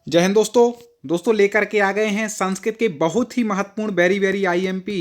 जय हिंद दोस्तों लेकर के आ गए हैं संस्कृत के बहुत ही महत्वपूर्ण वेरी वेरी आईएमपी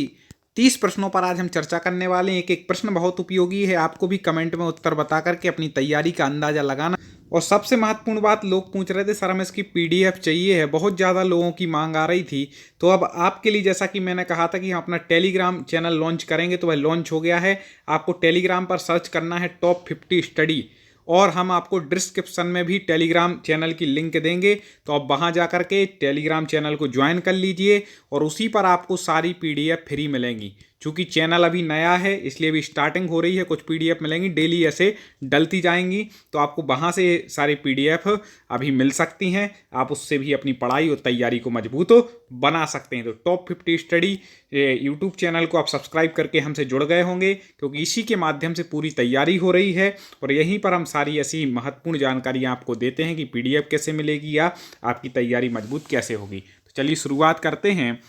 30 प्रश्नों पर आज हम चर्चा करने वाले हैं। एक एक प्रश्न बहुत उपयोगी है, आपको भी कमेंट में उत्तर बता करके अपनी तैयारी का अंदाजा लगाना। और सबसे महत्वपूर्ण बात, लोग पूछ रहे थे सर हमें इसकी पीडीएफ चाहिए है, बहुत ज़्यादा लोगों की मांग आ रही थी। तो अब आपके लिए, जैसा कि मैंने कहा था कि हम अपना टेलीग्राम चैनल लॉन्च करेंगे, तो वह लॉन्च हो गया है। आपको टेलीग्राम पर सर्च करना है टॉप 50 स्टडी, और हम आपको डिस्क्रिप्शन में भी टेलीग्राम चैनल की लिंक देंगे। तो आप वहां जाकर के टेलीग्राम चैनल को ज्वाइन कर लीजिए और उसी पर आपको सारी पीडीएफ फ्री मिलेंगी। चूंकि चैनल अभी नया है इसलिए अभी स्टार्टिंग हो रही है, कुछ पीडीएफ मिलेंगी, डेली ऐसे डलती जाएंगी। तो आपको वहां से सारी पीडीएफ अभी मिल सकती हैं, आप उससे भी अपनी पढ़ाई और तैयारी को मजबूत बना सकते हैं। तो टॉप 50 स्टडी यूट्यूब चैनल को आप सब्सक्राइब करके हमसे जुड़ गए होंगे, क्योंकि इसी के माध्यम से पूरी तैयारी हो रही है और यहीं पर हम सारी ऐसी महत्वपूर्ण जानकारियां आपको देते हैं कि पीडीएफ कैसे मिलेगी या आपकी तैयारी मजबूत कैसे होगी। तो चलिए शुरुआत करते हैं।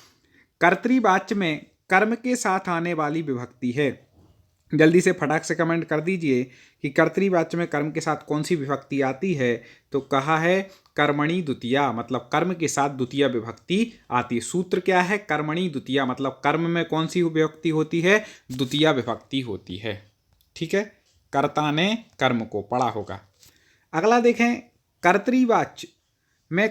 कर्तृवाच्य में कर्म के साथ आने वाली विभक्ति है। जल्दी से फटाक से कमेंट कर दीजिए कि कर्तृवाच्य में कर्म के साथ कौन सी विभक्ति आती है। तो कहा है कर्मणि द्वितीया, मतलब कर्म के साथ द्वितीय विभक्ति आती है। सूत्र क्या है? कर्मणि द्वितीया, मतलब कर्म में कौन सी विभक्ति होती है? द्वितीय विभक्ति होती है। ठीक है, कर्ता ने कर्म को पढ़ा होगा। अगला देखें, कर्तृवाच्य में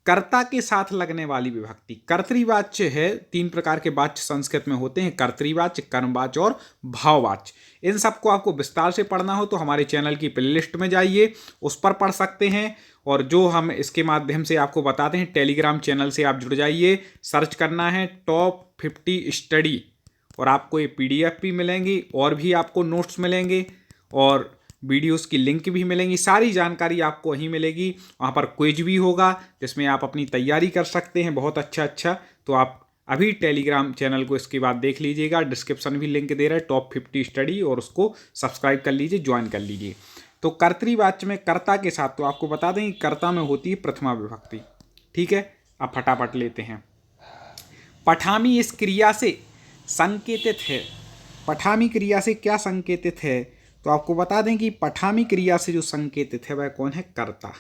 कर्ता के साथ लगने वाली विभक्ति। कर्तृवाच्य है, 3 प्रकार के वाच्य संस्कृत में होते हैं, कर्तृवाच्य, कर्मवाच्य और भाववाच्य। इन सबको आपको विस्तार से पढ़ना हो तो हमारे चैनल की प्लेलिस्ट में जाइए, उस पर पढ़ सकते हैं। और जो हम इसके माध्यम से आपको बताते हैं, टेलीग्राम चैनल से आप जुड़ जाइए, सर्च करना है टॉप 50 स्टडी, और आपको ये पीडीएफ भी मिलेंगी और भी आपको नोट्स मिलेंगे और वीडियोस की लिंक भी मिलेंगी। सारी जानकारी आपको वहीं मिलेगी। वहाँ पर क्विज भी होगा जिसमें आप अपनी तैयारी कर सकते हैं बहुत अच्छा। तो आप अभी टेलीग्राम चैनल को इसके बाद देख लीजिएगा, डिस्क्रिप्शन भी लिंक दे रहा है टॉप 50 स्टडी, और उसको सब्सक्राइब कर लीजिए, ज्वाइन कर लीजिए। तो कर्तृवाच्य में कर्ता के साथ, तो आपको बता दें कि कर्ता में होती है प्रथमा विभक्ति। ठीक है, अब फटाफट लेते हैं। पठामी इस क्रिया से संकेतित है। पठामी क्रिया से क्या संकेतित है? तो आपको बता दें कि पठामी क्रिया से जो संकेतित है वह कौन है? कर्ता।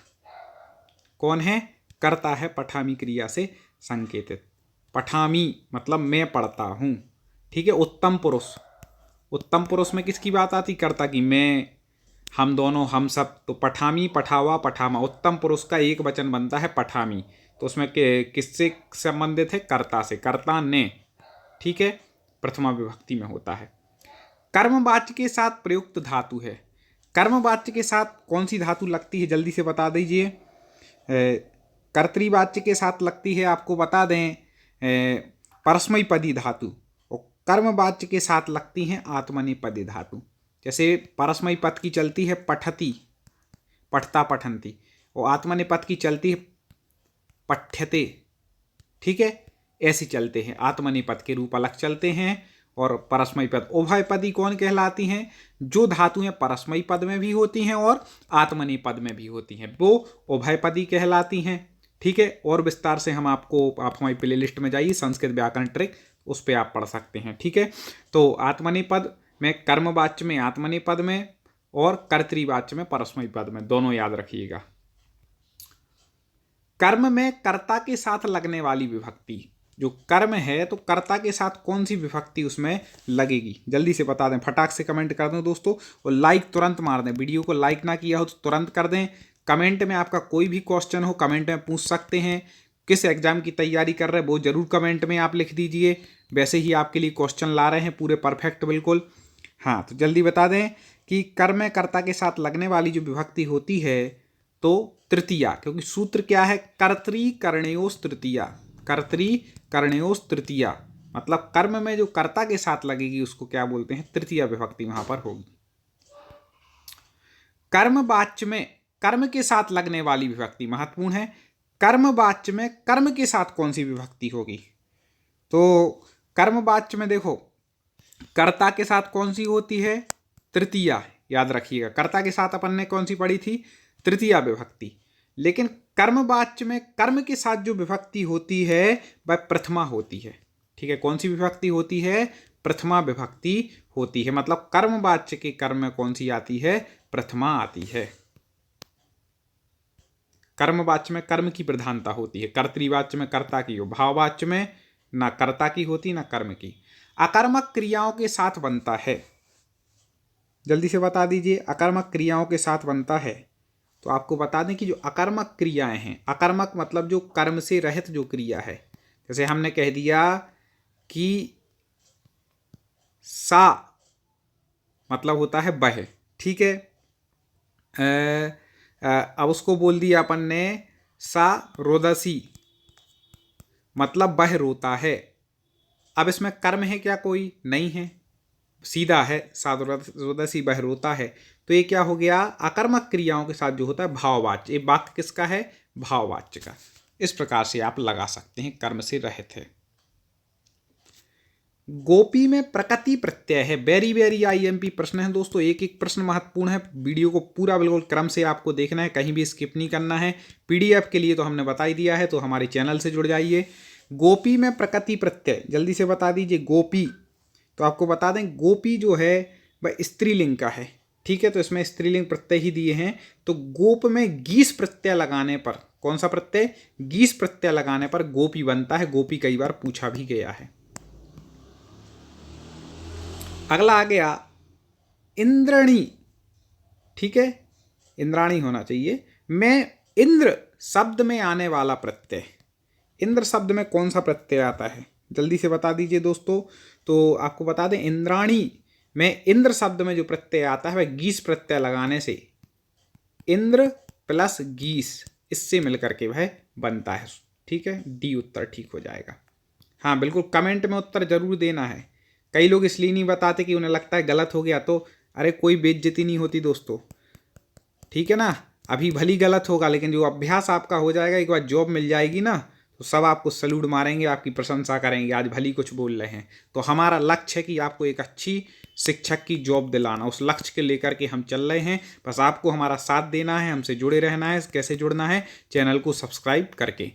कौन है? कर्ता है पठामी क्रिया से संकेतित। पठामी मतलब मैं पढ़ता हूं। ठीक है, उत्तम पुरुष, उत्तम पुरुष में किसकी बात आती? कर्ता की, मैं, हम दोनों, हम सब। तो पठामी, पठावा, पठामा, उत्तम पुरुष का एक वचन बनता है पठामी। तो उसमें किससे संबंधित है? कर्ता से, कर्ता ने। ठीक है, प्रथमा विभक्ति में होता है। कर्मवाच्य के साथ प्रयुक्त धातु है। कर्मवाच्य के साथ कौन सी धातु लगती है? जल्दी से बता दीजिए। कर्तृवाच्य के साथ लगती है, आपको बता दें, परस्मैपदी धातु, और कर्मवाच्य के साथ लगती हैं आत्मनेपदी धातु। जैसे परस्मैपद की चलती है पठती, पठता पठंती, और आत्मनेपद की चलती है पठ्यते। ठीक है, ऐसे चलते हैं, आत्मनेपद के रूप अलग चलते हैं। और परस्मयी पद, उभयपदी कौन कहलाती हैं? जो धातुएं परस्मयी पद में भी होती हैं और आत्मनेपद पद में भी होती हैं, वो उभयपदी कहलाती हैं। ठीक है, और विस्तार से हम आपको, आप हमारी प्ले लिस्ट में जाइए, संस्कृत व्याकरण ट्रिक, उस पर आप पढ़ सकते हैं। ठीक है, तो आत्मनेपद में, कर्मवाच्य में आत्मनेपद में, और कर्तृवाच्य में परस्मयी पद में, दोनों याद रखिएगा। कर्म में कर्ता के साथ लगने वाली विभक्ति, जो कर्म है तो कर्ता के साथ कौन सी विभक्ति उसमें लगेगी? जल्दी से बता दें, फटाक से कमेंट कर दें दोस्तों, और लाइक तुरंत मार दें। वीडियो को लाइक ना किया हो तो तुरंत कर दें। कमेंट में आपका कोई भी क्वेश्चन हो कमेंट में पूछ सकते हैं। किस एग्जाम की तैयारी कर रहे हैं वो जरूर कमेंट में आप लिख दीजिए, वैसे ही आपके लिए क्वेश्चन ला रहे हैं पूरे परफेक्ट बिल्कुल। हाँ, तो जल्दी बता दें कि कर्म में कर्ता के साथ लगने वाली जो विभक्ति होती है तो तृतीया, क्योंकि सूत्र क्या है? कर्तृकर्णयोस् तृतीया, कर्तृकर्णयोस् तृतीया, मतलब कर्म में जो कर्ता के साथ लगेगी उसको क्या बोलते हैं? तृतीय विभक्ति वहां पर होगी। कर्मवाच्य में कर्म के साथ लगने वाली विभक्ति महत्वपूर्ण है। कर्मवाच्य में कर्म के साथ कौन सी विभक्ति होगी? तो कर्मवाच्य में देखो, कर्ता के साथ कौन सी होती है? तृतीया, याद रखिएगा। कर्ता के साथ अपन ने कौन सी पढ़ी थी? तृतीया विभक्ति। लेकिन कर्मवाच्य में कर्म के साथ जो विभक्ति होती है वह प्रथमा होती है। ठीक है, कौन सी विभक्ति होती है? प्रथमा विभक्ति होती है। मतलब कर्मवाच्य के कर्म में कौन सी आती है? प्रथमा आती है। कर्मवाच्य में कर्म की प्रधानता होती है, कर्तृवाच्य में कर्ता की हो, भाववाच्य में ना कर्ता की होती ना कर्म की। अकर्मक क्रियाओं के साथ बनता है, जल्दी से बता दीजिए, अकर्मक क्रियाओं के साथ बनता है। तो आपको बता दें कि जो अकर्मक क्रियाएं हैं, अकर्मक मतलब जो कर्म से रहित जो क्रिया है, जैसे हमने कह दिया कि सा मतलब होता है वह, ठीक है। अब उसको बोल दिया अपन ने सा रोदसी, मतलब वह रोता है। अब इसमें कर्म है क्या? कोई नहीं है, सीधा है, सा रोदसी वह रोता है। तो ये क्या हो गया? अकर्मक क्रियाओं के साथ जो होता है भाववाच्य। ये वाक्य किसका है? भाववाच्य का। इस प्रकार से आप लगा सकते हैं, कर्म से रहित है। गोपी में प्रकृति प्रत्यय है, वेरी वेरी आईएमपी प्रश्न है दोस्तों, एक एक प्रश्न महत्वपूर्ण है। वीडियो को पूरा बिल्कुल क्रम से आपको देखना है, कहीं भी स्किप नहीं करना है। पीडीएफ के लिए तो हमने बता ही दिया है, तो हमारे चैनल से जुड़ जाइए। गोपी में प्रकृति प्रत्यय, जल्दी से बता दीजिए। गोपी, तो आपको बता दें गोपी जो है वह स्त्रीलिंग का है, ठीक है। तो इसमें स्त्रीलिंग प्रत्यय ही दिए हैं। तो गोप में गीस प्रत्यय लगाने पर, कौन सा प्रत्यय? गीस प्रत्यय लगाने पर गोपी बनता है। गोपी कई बार पूछा भी गया है। अगला आ गया इंद्रणी, ठीक है, इंद्राणी होना चाहिए। मैं इंद्र शब्द में आने वाला प्रत्यय, इंद्र शब्द में कौन सा प्रत्यय आता है? जल्दी से बता दीजिए दोस्तों। तो आपको बता दें इंद्राणी में इंद्र शब्द में जो प्रत्यय आता है वह गीस प्रत्यय लगाने से, इंद्र प्लस गीस, इससे मिलकर के वह बनता है, ठीक है। डी उत्तर ठीक हो जाएगा। हाँ बिल्कुल, कमेंट में उत्तर जरूर देना है। कई लोग इसलिए नहीं बताते कि उन्हें लगता है गलत हो गया, तो अरे कोई बेइज्जती नहीं होती दोस्तों, ठीक है ना। अभी भली गलत होगा, लेकिन जो अभ्यास आपका हो जाएगा, एक बार जॉब मिल जाएगी ना, तो सब आपको सैल्यूट मारेंगे, आपकी प्रशंसा करेंगे, आज भली कुछ बोल रहे हैं। तो हमारा लक्ष्य है कि आपको एक अच्छी शिक्षक की जॉब दिलाना, उस लक्ष्य के लेकर के हम चल रहे हैं। बस आपको हमारा साथ देना है, हमसे जुड़े रहना है। कैसे जुड़ना है? चैनल को सब्सक्राइब करके,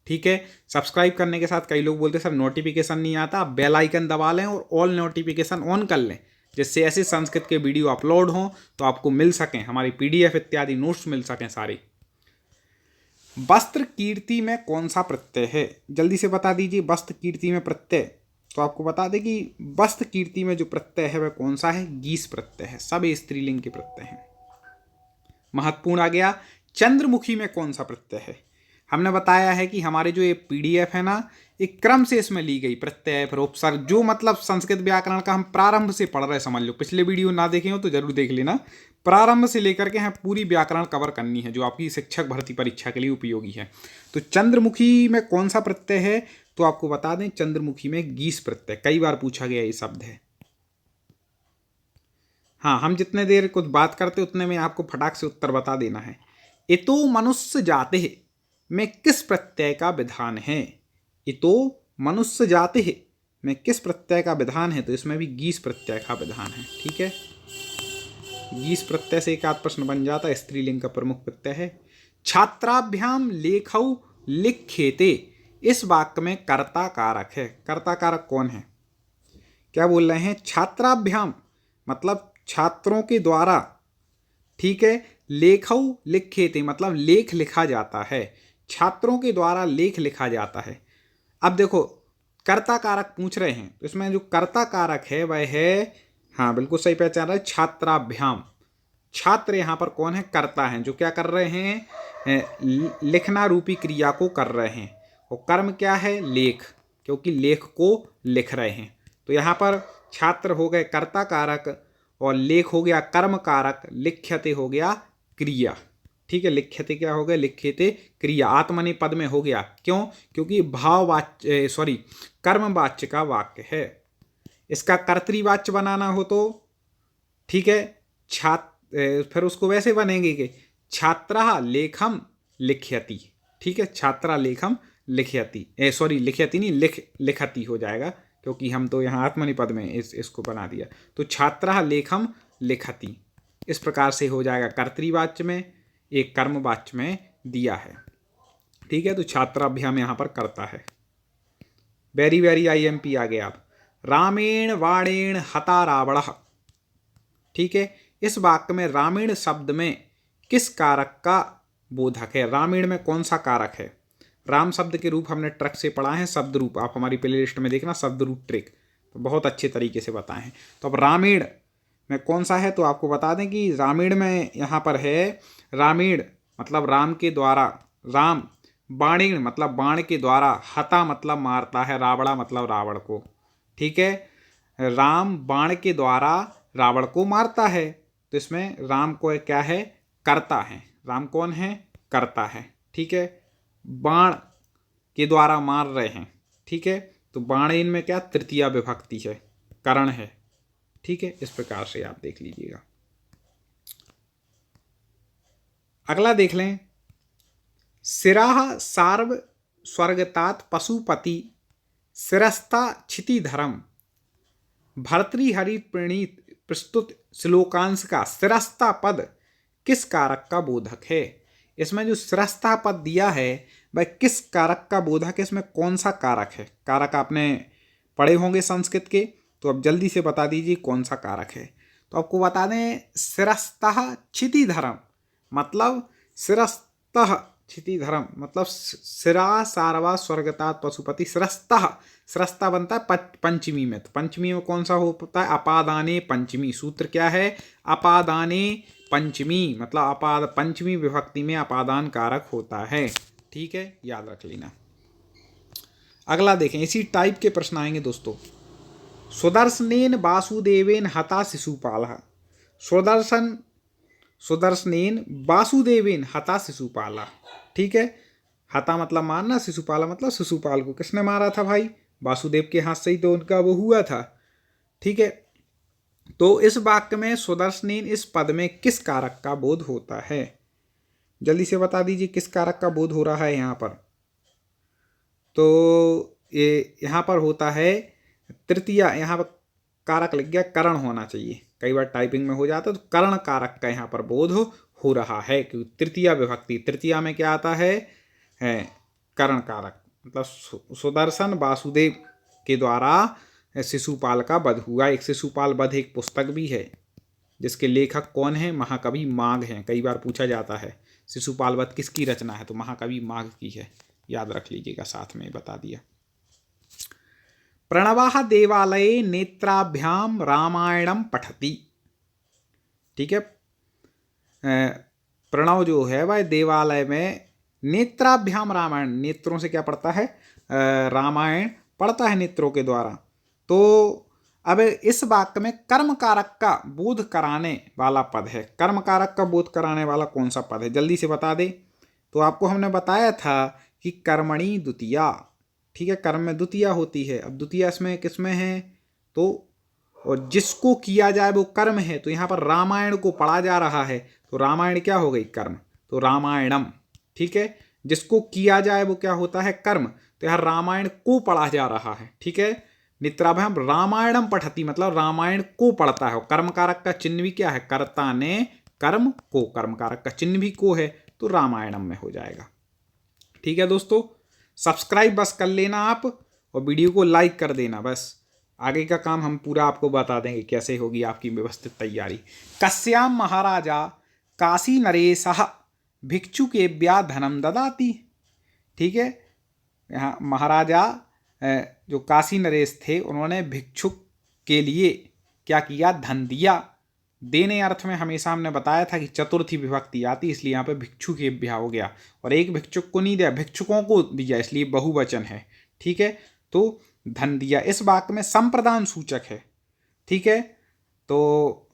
ठीक है। सब्सक्राइब करने के साथ कई लोग बोलते हैं सर नोटिफिकेशन नहीं आता, आप बेल आइकन दबा लें और ऑल नोटिफिकेशन ऑन कर लें, जिससे ऐसे संस्कृत के वीडियो अपलोड हों तो आपको मिल सकें, हमारी पीडीएफ इत्यादि नोट्स मिल सकें सारे। वस्त्र कीर्ति में कौन सा प्रत्यय है? जल्दी से बता दीजिए। वस्त्र कीर्ति में प्रत्यय, तो आपको बता दें कि वस्त्र कीर्ति में जो प्रत्यय है वह कौन सा है? गीस प्रत्यय है। सब स्त्रीलिंग के प्रत्यय हैं। महत्वपूर्ण आ गया चंद्रमुखी में कौन सा प्रत्यय है? हमने बताया है कि हमारे जो ये पीडीएफ है ना, एक क्रम से इसमें ली गई प्रत्यय फिर उपसर्ग, जो मतलब संस्कृत व्याकरण का हम प्रारंभ से पढ़ रहे हैं, समझ लो। पिछले वीडियो ना देखे हो तो जरूर देख लेना। प्रारंभ से लेकर के हमें पूरी व्याकरण कवर करनी है, जो आपकी शिक्षक भर्ती परीक्षा के लिए उपयोगी है। तो चंद्रमुखी में कौन सा प्रत्यय है? तो आपको बता दें चंद्रमुखी में गीस प्रत्यय, कई बार पूछा गया ये शब्द है। हाँ, हम जितने देर कुछ बात करते उतने में आपको फटाक से उत्तर बता देना है। इतो मनुष्य जाते में किस प्रत्यय का विधान है? इतो मनुष्य जाते में किस प्रत्यय का विधान है? तो इसमें भी गीस प्रत्यय का विधान है, ठीक है। गीस प्रत्यय से एक आध प्रश्न बन जाता है। स्त्रीलिंग का प्रमुख प्रत्यय है। छात्राभ्याम लेखौ लिख्येते, इस वाक्य में कर्ता कारक है। कर्ता कारक कौन है? क्या बोल रहे हैं? छात्राभ्याम मतलब छात्रों के द्वारा, ठीक है। लेखौ लिख्येते मतलब लेख लिखा जाता है, छात्रों के द्वारा लेख लिखा जाता है। अब देखो कर्ता कारक पूछ रहे हैं, तो इसमें जो कर्ता कारक है वह है, हाँ बिल्कुल सही पहचान रहे, छात्राभ्याम। छात्र यहाँ पर कौन है? कर्ता हैं, जो क्या कर रहे हैं? लिखना रूपी क्रिया को कर रहे हैं। और कर्म क्या है? लेख, क्योंकि लेख को लिख रहे हैं। तो यहाँ पर छात्र हो गए कर्ता कारक और लेख हो गया कर्म कारक, लिख्यते हो गया क्रिया, ठीक है। लिख्यते क्या हो गया? लिख्यते क्रिया, आत्मनेपद पद में हो गया। क्यों? क्योंकि भाववाच्य कर्मवाच्य का वाक्य है। इसका कर्तृवाच्य बनाना हो तो, ठीक है, फिर उसको वैसे बनेंगे कि छात्रा लेखम लिख्यति, ठीक है। छात्रा लेखम लिख्यति, लिख्यति नहीं, लिखती हो जाएगा, क्योंकि हम तो यहाँ आत्मनिपद में इसको बना दिया। तो छात्रा लेखम लिखति, इस प्रकार से हो जाएगा। कर्तृवाच्य में, एक कर्मवाच्य में दिया है, ठीक है। तो छात्राभ्याम यहाँ पर करता है। वेरी वेरी आईएमपी आ गया। आप रामेण वाणेण हता रावणः, ठीक है। इस वाक्य में रामेण शब्द में किस कारक का बोधक है। रामेण में कौन सा कारक है? राम शब्द के रूप हमने ट्रक से पढ़ा है, शब्द रूप आप हमारी प्ले लिस्ट में देखना, शब्द रूप ट्रिक, तो बहुत अच्छे तरीके से बताए हैं। तो अब रामेण में कौन सा है, तो आपको बता दें कि रामेण में यहाँ पर है, रामेण मतलब राम के द्वारा, राम बाणेण मतलब बाण के द्वारा, हता मतलब मारता है, रावणा मतलब रावण को, ठीक है। राम बाण के द्वारा रावण को मारता है, तो इसमें राम को क्या है? कर्ता है। राम कौन है? कर्ता है, ठीक है। बाण के द्वारा मार रहे हैं, ठीक है, तो बाणेन में क्या? तृतीया विभक्ति है, करण है, ठीक है। इस प्रकार से आप देख लीजिएगा। अगला देख लें, शिराः सार्व स्वर्गतात पशुपति शिरस्ता क्षितिधरम भर्तृहरि प्रणीत प्रस्तुत श्लोकांश का शिरस्ता पद किस कारक का बोधक है? इसमें जो शिरस्ता पद दिया है वह किस कारक का बोधक है? इसमें कौन सा कारक है? कारक आपने पढ़े होंगे संस्कृत के, तो अब जल्दी से बता दीजिए कौन सा कारक है। तो आपको बता दें, शिरस्तः क्षितिधरम मतलब शिरस्तः क्षितिधरम मतलब शिरा सारवा स्वर्गतात पशुपति। शिरस्तः, शिरस्ता बनता है पंचमी में, तो पंचमी में कौन सा होता है? अपादाने पंचमी। सूत्र क्या है? अपादाने पंचमी मतलब अपाद, पंचमी विभक्ति में अपादान कारक होता है, ठीक है, याद रख लेना। अगला देखें, इसी टाइप के प्रश्न आएंगे दोस्तों। सुदर्शनेन वासुदेवेन हता शिशुपालः। सुदर्शनेन वासुदेवेन हता शिशुपाला, ठीक है। हता मतलब मारना, शिशुपाला मतलब शिशुपाल को किसने मारा था भाई? वासुदेव के हाथ से ही तो उनका वो हुआ था, ठीक है। तो इस वाक्य में सुदर्शनेन इस पद में किस कारक का बोध होता है? जल्दी से बता दीजिए किस कारक का बोध हो रहा है यहाँ पर। तो ये यहाँ पर होता है तृतीया, यहाँ पर कारक लग गया, करण होना चाहिए, कई बार टाइपिंग में हो जाता है, तो करण कारक का यहाँ पर बोध हो रहा है, क्योंकि तृतीया विभक्ति, तृतीया में क्या आता है? करण कारक, मतलब सुदर्शन वासुदेव के द्वारा शिशुपाल का वध हुआ। एक शिशुपाल वध एक पुस्तक भी है, जिसके लेखक कौन है? महाकवि माघ हैं। कई बार पूछा जाता है शिशुपाल वध किसकी रचना है, तो महाकवि माघ की है, याद रख लीजिएगा, साथ में बता दिया। प्रणवः देवालये नेत्राभ्याम रामायणम पठति, ठीक है। प्रणव जो है वह देवालय में नेत्राभ्याम रामायण, नेत्रों से क्या पढ़ता है? रामायण पढ़ता है नेत्रों के द्वारा। तो अब इस वाक्य में कर्म कारक का बोध कराने वाला पद है। कर्म कारक का बोध कराने वाला कौन सा पद है? जल्दी से बता दे। तो आपको हमने बताया था कि कर्मणि द्वितीया, ठीक है, कर्म में द्वितीया होती है। अब द्वितीया इसमें किसमें है? तो और जिसको किया जाए वो कर्म है, तो यहाँ पर रामायण को पढ़ा जा रहा है, तो रामायण क्या हो गई? कर्म, तो रामायणम, ठीक है। जिसको किया जाए वो क्या होता है? कर्म, तो यहाँ रामायण को पढ़ा जा रहा है, ठीक है। नेत्राभ्याम रामायणम पठति मतलब रामायण को पढ़ता है। कर्म कारक का चिन्ह भी क्या है? कर्ता ने कर्म को, कर्म कारक का चिन्ह भी को है, तो रामायणम में हो जाएगा, ठीक है दोस्तों। सब्सक्राइब बस कर लेना आप, और वीडियो को लाइक कर देना, बस आगे का काम हम पूरा आपको बता देंगे कैसे होगी आपकी व्यवस्थित तैयारी। कस्याम महाराजा काशी नरेशः भिक्षुकेभ्यः धनम ददाति, ठीक है। यहाँ महाराजा जो काशी नरेश थे, उन्होंने भिक्षुक के लिए क्या किया? धन दिया। देने अर्थ में हमेशा हमने बताया था कि चतुर्थी विभक्ति आती, इसलिए यहाँ पे भिक्षुकेभ्यः हो गया, और एक भिक्षुक को नहीं दिया, भिक्षुकों को दिया, इसलिए बहुवचन है, ठीक है। तो धन दिया इस वाक्य में संप्रदान सूचक है, ठीक है। तो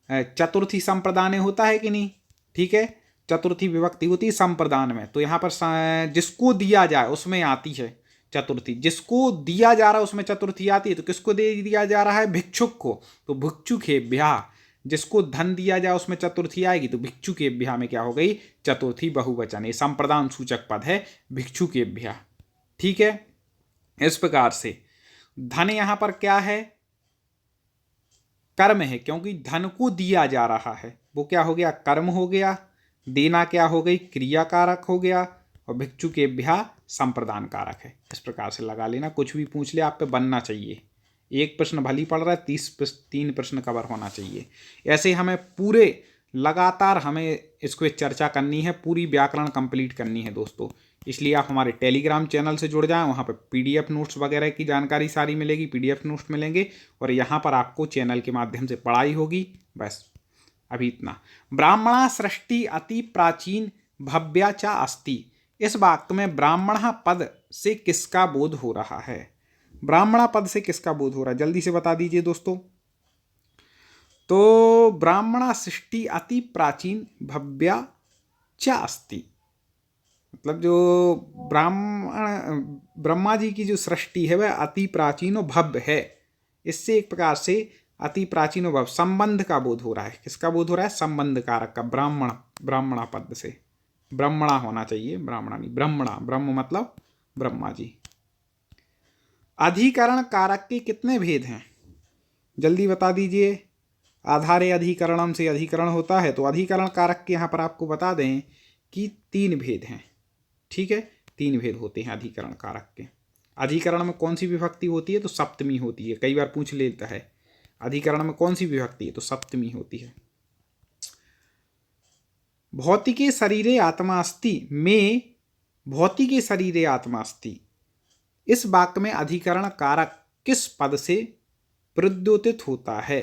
चतुर्थी संप्रदान होता है कि नहीं, ठीक है। चतुर्थी विभक्ति होती है संप्रदान में, तो यहाँ पर जिसको दिया जाए उसमें आती है चतुर्थी, जिसको दिया जा रहा है उसमें चतुर्थी आती है। तो किसको दे दिया जा रहा है? भिक्षुक को, तो भिक्षुकेभ्यः। जिसको धन दिया जाए उसमें चतुर्थी आएगी, तो भिक्षुकेभ्यः में क्या हो गई? चतुर्थी बहुवचन, ये संप्रदान सूचक पद है भिक्षुकेभ्यः, ठीक है। इस प्रकार से धन यहाँ पर क्या है? कर्म है, क्योंकि धन को दिया जा रहा है, वो क्या हो गया? कर्म हो गया। देना क्या हो गई? क्रिया कारक हो गया, और भिक्षुकेभ्यः संप्रदान कारक है। इस प्रकार से लगा लेना, कुछ भी पूछ ले आप पे बनना चाहिए। एक प्रश्न भली पड़ रहा है, 3 प्रश्न कवर होना चाहिए। ऐसे हमें पूरे लगातार हमें इसको चर्चा करनी है, पूरी व्याकरण कंप्लीट करनी है दोस्तों। इसलिए आप हमारे टेलीग्राम चैनल से जुड़ जाएं, वहाँ पर PDF नोट्स वगैरह की जानकारी सारी मिलेगी, PDF नोट्स मिलेंगे और यहाँ पर आपको चैनल के माध्यम से पढ़ाई होगी। बस अभी इतना। ब्राह्मणा सृष्टि अति प्राचीन भव्या च अस्ति। इस वाक्य में ब्राह्मण पद से किसका बोध हो रहा है? ब्राह्मणा पद से किसका बोध हो रहा है, जल्दी से बता दीजिए दोस्तों। तो ब्राह्मणा सृष्टि अति प्राचीन भव्या च अस्ति, मतलब जो ब्रह्मा जी की जो सृष्टि है वह अति प्राचीन और भव्य है। इससे एक प्रकार से अति प्राचीन और भव्य संबंध का बोध हो रहा है। किसका बोध हो रहा है? संबंध कारक का। ब्राह्मणा पद से, ब्रह्मणा होना चाहिए, ब्राह्मणा नहीं, ब्रह्मणा। ब्रह्म मतलब ब्रह्मा जी। अधिकरण कारक के कितने भेद हैं, जल्दी बता दीजिए। आधारे अधिकरणम से अधिकरण होता है, तो अधिकरण कारक के यहाँ पर आपको बता दें कि 3 भेद हैं। ठीक है, 3 भेद होते हैं अधिकरण कारक के। अधिकरण में कौन सी विभक्ति होती है? तो सप्तमी होती है। कई बार पूछ लेता है अधिकरण में कौन सी विभक्ति है, तो सप्तमी होती है। भौतिके शरीरे आत्मा अस्ति में भौतिके शरीरे आत्मा अस्ति। इस वाक्य में अधिकरण कारक किस पद से प्रद्योतित होता है?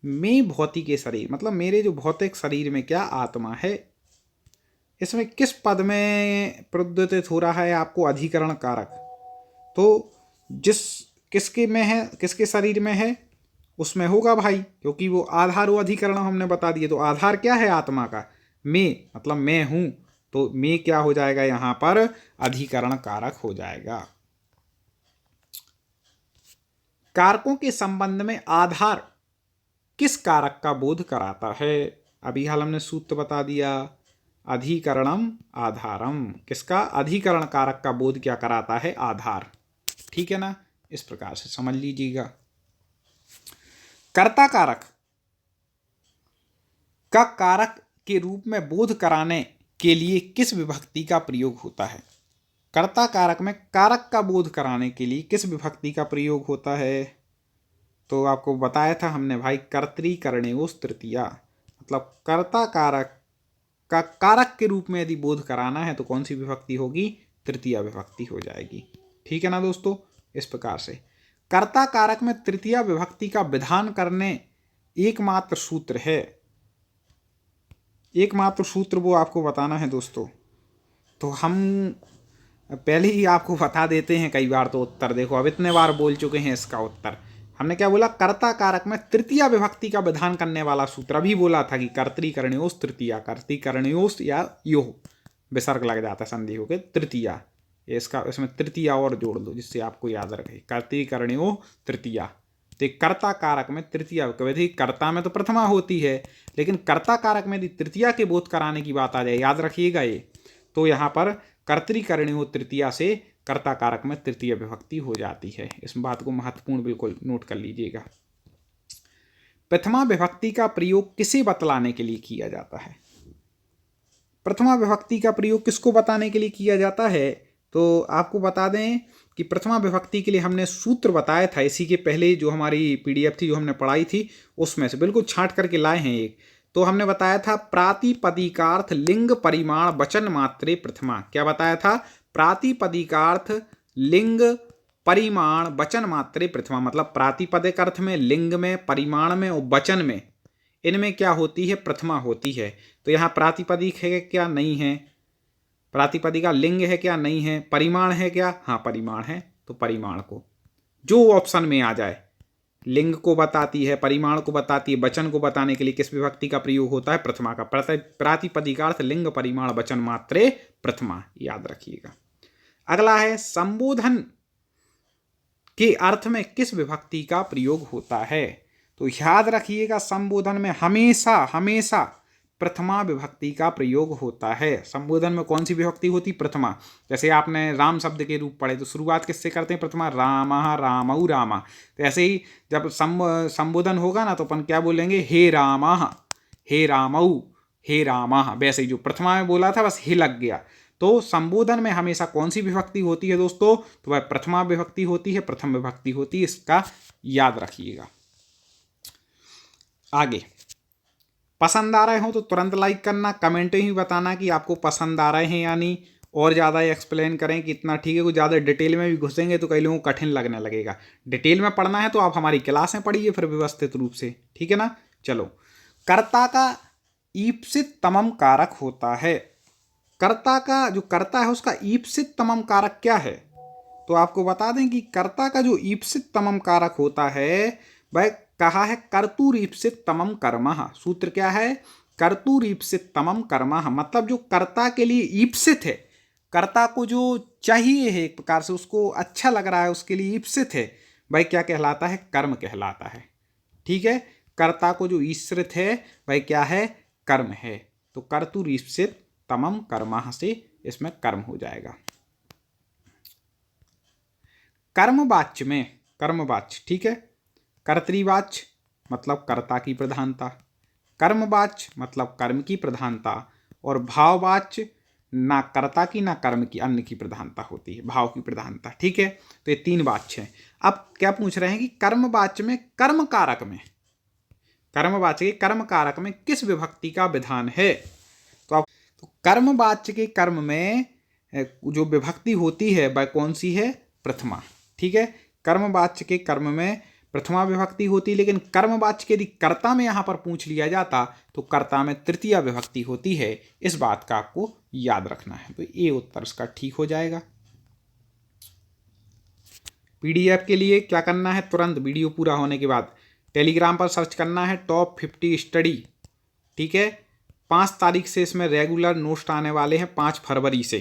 मैं भौतिके शरीर, मतलब मेरे जो भौतिक शरीर में क्या आत्मा है। इसमें किस पद में प्रद्योतित हो रहा है आपको अधिकरण कारक? तो किसके में है, किसके शरीर में है उसमें होगा भाई, क्योंकि वो आधार वो अधिकरण हमने बता दिए। तो आधार क्या है आत्मा का? मैं, मतलब मैं हूं, तो मैं क्या हो जाएगा यहाँ पर? अधिकरण कारक हो जाएगा। कारकों के संबंध में आधार किस कारक का बोध कराता है? अभी हाल हमने सूत्र बता दिया, अधिकरणम आधारम। किसका? अधिकरण कारक का बोध क्या कराता है? आधार। ठीक है ना, इस प्रकार से समझ लीजिएगा। कर्ता कारक का कारक के रूप में बोध कराने के लिए किस विभक्ति का प्रयोग होता है? कर्ता कारक में कारक का बोध कराने के लिए किस विभक्ति का प्रयोग होता है? तो आपको बताया था हमने भाई, कर्तृकरणयोस् तृतीया। मतलब कर्ता कारक का कारक के रूप में यदि बोध कराना है तो कौन सी विभक्ति होगी? तृतीया विभक्ति हो जाएगी। ठीक है ना दोस्तों, इस प्रकार से कर्ता कारक में तृतीया विभक्ति का विधान करने एकमात्र सूत्र है। एकमात्र सूत्र वो आपको बताना है दोस्तों। तो हम पहले ही आपको बता देते हैं कई बार, तो उत्तर देखो, अब इतने बार बोल चुके हैं इसका उत्तर। हमने क्या बोला? कर्ता कारक में तृतीया विभक्ति का विधान करने वाला सूत्र। अभी बोला था कि कर्तृकरणयोस् तृतीया, कर्तृकरणयोस् या यो विसर्ग लग जाता है संधि होकर तृतीया, इसका इसमें तृतीया और जोड़ दो जिससे आपको याद रखे, कर्तृकरणयो तृतीया। तो कर्ता कारक में तृतीया, कभी कर्ता में तो प्रथमा होती है, लेकिन कर्ता कारक में यदि तृतीया के बोध कराने की बात आ जाए, याद रखिएगा ये, तो यहाँ पर कर्तृकरणयो तृतीया से कर्ता कारक में तृतीय विभक्ति हो जाती है। इस बात को महत्वपूर्ण बिल्कुल नोट कर लीजिएगा। प्रथमा विभक्ति का प्रयोग किसे बतलाने के लिए किया जाता है? प्रथमा विभक्ति का प्रयोग किसको बताने के लिए किया जाता है? तो आपको बता दें कि प्रथमा विभक्ति के लिए हमने सूत्र बताया था, इसी के पहले जो हमारी PDF थी जो हमने पढ़ाई थी उसमें से बिल्कुल छांट करके लाए हैं एक। तो हमने बताया था प्रातिपदिकार्थ लिंग परिमाण वचन मात्रे प्रथमा। क्या बताया था? प्रातिपदिकार्थ लिंग परिमाण वचन मात्रे प्रथमा। मतलब प्रातिपदिक अर्थ में, लिंग में, परिमाण में और वचन में, इनमें क्या होती है? प्रथमा होती है। तो यहाँ प्रातिपदिक है क्या? नहीं है। प्रातिपदिका लिंग है क्या? नहीं है। परिमाण है क्या? हाँ परिमाण है। तो परिमाण को जो ऑप्शन में आ जाए, लिंग को बताती है, परिमाण को बताती है, वचन को बताने के लिए किस विभक्ति का प्रयोग होता है? प्रथमा का। प्रातिपदिकार्थ लिंग परिमाण वचन मात्रे प्रथमा, याद रखिएगा। अगला है संबोधन के अर्थ में किस विभक्ति का प्रयोग होता है? तो याद रखिएगा, संबोधन में हमेशा हमेशा प्रथमा विभक्ति का प्रयोग होता है। संबोधन में कौन सी विभक्ति होती? प्रथमा। जैसे आपने राम शब्द के रूप पढ़े तो शुरुआत किससे करते हैं? प्रथमा। रामः रामौ रामा। तो ऐसे ही जब संबोधन होगा ना तो अपन क्या बोलेंगे? हे रामः हे रामौ हे रामः। वैसे ही जो प्रथमा में बोला था बस हे लग गया। तो संबोधन में हमेशा कौन सी विभक्ति होती है दोस्तों? तो वह प्रथमा विभक्ति होती है, प्रथम विभक्ति होती है। इसका याद रखिएगा। आगे, पसंद आ रहे हो तो तुरंत लाइक करना, कमेंट ही बताना कि आपको पसंद आ रहे हैं या नहीं, और ज़्यादा एक्सप्लेन करें कि इतना ठीक है। कुछ ज़्यादा डिटेल में भी घुसेंगे तो कई लोगों को कठिन लगने लगेगा। डिटेल में पढ़ना है तो आप हमारी क्लासें पढ़िए फिर व्यवस्थित रूप से, ठीक है ना। चलो, कर्ता का ईप्सित तमम कारक होता है। कर्ता का जो कर्ता है उसका ईप्सित तमम कारक क्या है? तो आपको बता दें कि कर्ता का जो ईप्सित तमम कारक होता है वह कहा है कर्तुरीप्सित तमम कर्मः। सूत्र क्या है? कर्तुरीप्सित तमम कर्मः। मतलब जो कर्ता के लिए ईप्सित है, कर्ता को जो चाहिए है एक प्रकार से, उसको अच्छा लग रहा है, उसके लिए ईप्सित है, वह क्या कहलाता है? कर्म कहलाता है। ठीक है, कर्ता को जो ईश्रित है वह क्या है? कर्म है। तो कर्तुरीप्सित तमम कर्मः से इसमें कर्म हो जाएगा। कर्मवाच्य में कर्मवाच्य, ठीक है, कर्तृवाच्य मतलब कर्ता की प्रधानता, कर्मवाच्य मतलब कर्म की प्रधानता, और भाववाच्य ना कर्ता की ना कर्म की, अन्य की प्रधानता होती है, भाव की प्रधानता। ठीक है, तो ये तीन वाच्य हैं। अब क्या पूछ रहे हैं कि कर्मवाच्य में कर्म कारक में, कर्मवाच्य के कर्म कारक में किस विभक्ति का विधान है? तो कर्मवाच्य के कर्म में जो विभक्ति होती है वह कौन सी है? प्रथमा। ठीक है, कर्मवाच्य के कर्म में प्रथमा विभक्ति होती है, लेकिन कर्मवाच्य के यदि कर्ता में यहां पर पूछ लिया जाता तो कर्ता में तृतीया विभक्ति होती है। इस बात का आपको याद रखना है। तो ये उत्तर इसका ठीक हो जाएगा। पीडीएफ के लिए क्या करना है? तुरंत वीडियो पूरा होने के बाद टेलीग्राम पर सर्च करना है टॉप 50 स्टडी। ठीक है, 5 तारीख से इसमें रेगुलर नोट्स आने वाले हैं, 5 फरवरी से।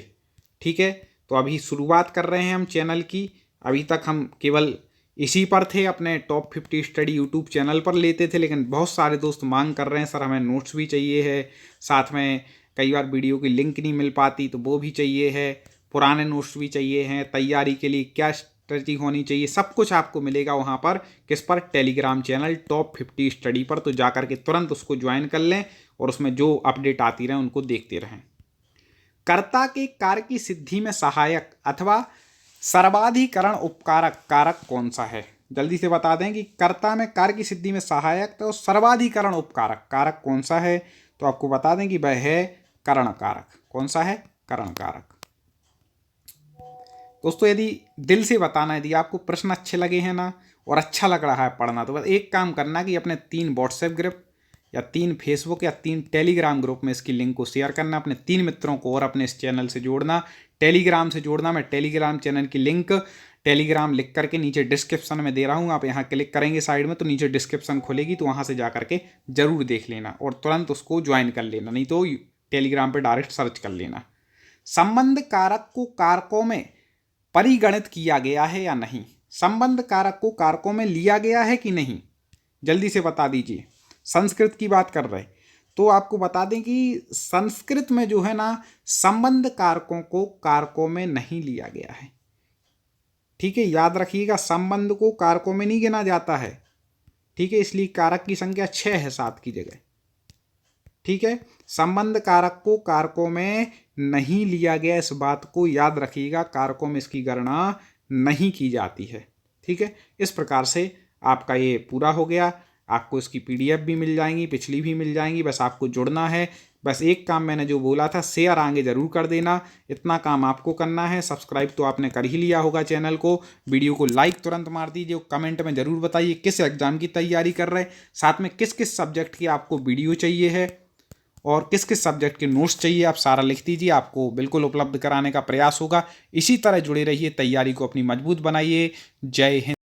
ठीक है, तो अभी शुरुआत कर रहे हैं हम चैनल की। अभी तक हम केवल इसी पर थे, अपने टॉप 50 स्टडी यूट्यूब चैनल पर लेते थे, लेकिन बहुत सारे दोस्त मांग कर रहे हैं सर हमें नोट्स भी चाहिए है, साथ में कई बार वीडियो की लिंक नहीं मिल पाती तो वो भी चाहिए है, पुराने नोट्स भी चाहिए हैं, तैयारी के लिए क्या स्ट्रेटजी होनी चाहिए, सब कुछ आपको मिलेगा वहाँ पर। किस पर? टेलीग्राम चैनल टॉप 50 स्टडी पर। तो जा करके तुरंत उसको ज्वाइन कर लें और उसमें जो अपडेट आती रहें उनको देखते रहें। कर्ता के कार्य की सिद्धि में सहायक अथवा सर्वाधिकरण उपकारक कारक कौन सा है? जल्दी से बता दें कि कर्ता में कार्य की सिद्धि में सहायक तो सर्वाधिकरण उपकारक कारक कौन सा है? तो आपको बता दें कि वह है करण कारक। कौन सा है? करण कारक। दोस्तों यदि दिल से बताना, यदि आपको प्रश्न अच्छे लगे हैं ना और अच्छा लग रहा है पढ़ना, तो बस एक काम करना कि अपने 3 व्हाट्सएप ग्रुप या 3 फेसबुक या 3 टेलीग्राम ग्रुप में इसकी लिंक को शेयर करना, अपने 3 मित्रों को और अपने इस चैनल से जोड़ना, टेलीग्राम से जोड़ना। मैं टेलीग्राम चैनल की लिंक टेलीग्राम लिख करके नीचे डिस्क्रिप्शन में दे रहा हूँ, आप यहाँ क्लिक करेंगे साइड में तो नीचे डिस्क्रिप्शन खुलेगी, तो वहाँ से जा करके जरूर देख लेना और तुरंत उसको ज्वाइन कर लेना, नहीं तो टेलीग्राम पर डायरेक्ट सर्च कर लेना। संबंध कारक को कारकों में परिगणित किया गया है या नहीं? संबंध कारक को कारकों में लिया गया है कि नहीं? जल्दी से बता दीजिए। संस्कृत की बात कर रहे तो आपको बता दें कि संस्कृत में जो है ना, संबंध कारकों को कारकों में नहीं लिया गया है। ठीक है, याद रखिएगा, संबंध को कारकों में नहीं गिना जाता है। ठीक है, इसलिए कारक की संख्या 6 है 7 की जगह। ठीक है, संबंध कारक को कारकों में नहीं लिया गया, इस बात को याद रखिएगा, कारकों में इसकी गणना नहीं की जाती है। ठीक है, इस प्रकार से आपका ये पूरा हो गया। आपको इसकी पीडीएफ भी मिल जाएंगी, पिछली भी मिल जाएंगी, बस आपको जुड़ना है। बस एक काम मैंने जो बोला था, शेयर आगे जरूर कर देना, इतना काम आपको करना है। सब्सक्राइब तो आपने कर ही लिया होगा चैनल को, वीडियो को लाइक तुरंत मार दीजिए, कमेंट में ज़रूर बताइए किस एग्जाम की तैयारी कर रहे हैं, साथ में किस किस सब्जेक्ट की आपको वीडियो चाहिए है और किस किस सब्जेक्ट के नोट्स चाहिए, आप सारा लिख दीजिए, आपको बिल्कुल उपलब्ध कराने का प्रयास होगा। इसी तरह जुड़े रहिए, तैयारी को अपनी मजबूत बनाइए। जय हिंद।